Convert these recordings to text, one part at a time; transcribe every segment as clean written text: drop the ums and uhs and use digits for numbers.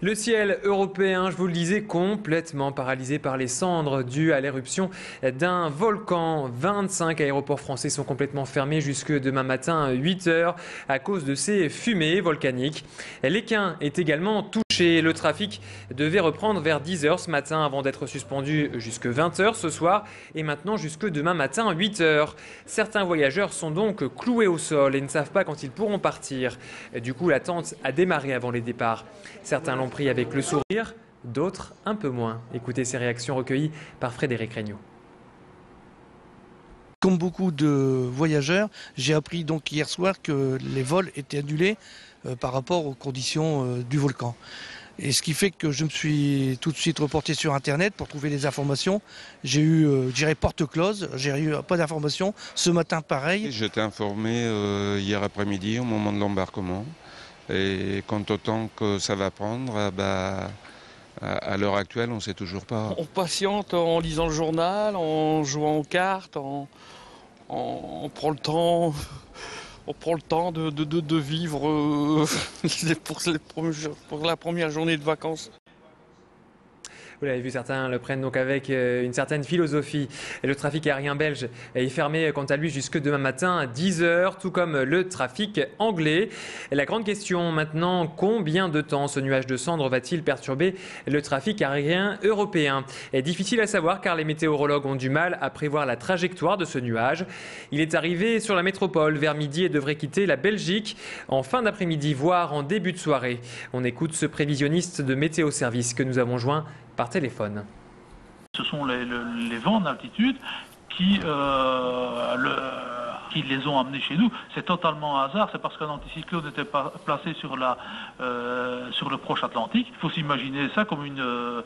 Le ciel européen, je vous le disais, complètement paralysé par les cendres dues à l'éruption d'un volcan. 25 aéroports français sont complètement fermés jusque demain matin à 8 h à cause de ces fumées volcaniques. L'Équin est également touché. Le trafic devait reprendre vers 10 h ce matin avant d'être suspendu jusque 20 h ce soir et maintenant jusque demain matin à 8 h. Certains voyageurs sont donc cloués au sol et ne savent pas quand ils pourront partir. Du coup, l'attente a démarré avant les départs. Certains l'ont pris avec le sourire, d'autres un peu moins. Écoutez ces réactions recueillies par Frédéric Regnault. Comme beaucoup de voyageurs, j'ai appris donc hier soir que les vols étaient annulés par rapport aux conditions du volcan. Et ce qui fait que je me suis tout de suite reporté sur Internet pour trouver des informations. J'ai eu, porte close, j'ai eu pas d'informations. Ce matin, pareil. J'étais informé hier après-midi au moment de l'embarquement. Et quant au temps que ça va prendre, à l'heure actuelle, on ne sait toujours pas. On patiente en lisant le journal, en jouant aux cartes, on prend le temps. On prend le temps de vivre pour la première journée de vacances. Vous l'avez vu, certains le prennent donc avec une certaine philosophie. Et le trafic aérien belge est fermé quant à lui jusque demain matin à 10 h, tout comme le trafic anglais. Et la grande question maintenant, combien de temps ce nuage de cendres va-t-il perturber le trafic aérien européen? C'est difficile à savoir car les météorologues ont du mal à prévoir la trajectoire de ce nuage. Il est arrivé sur la métropole vers midi et devrait quitter la Belgique en fin d'après-midi, voire en début de soirée. On écoute ce prévisionniste de Météo Service que nous avons joint par téléphone. Ce sont les vents en altitude qui les ont amenés chez nous. C'est totalement un hasard, c'est parce qu'un anticyclone était placé sur le proche Atlantique. Il faut s'imaginer ça comme de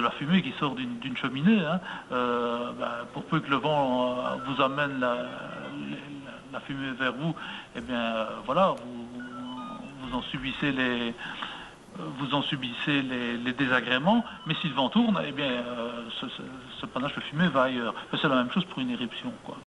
la fumée qui sort d'une cheminée. Pour peu que le vent vous amène la fumée vers vous, eh bien voilà, vous en subissez les désagréments, mais si le vent tourne, eh bien, ce panache de fumée va ailleurs. C'est la même chose pour une éruption, quoi.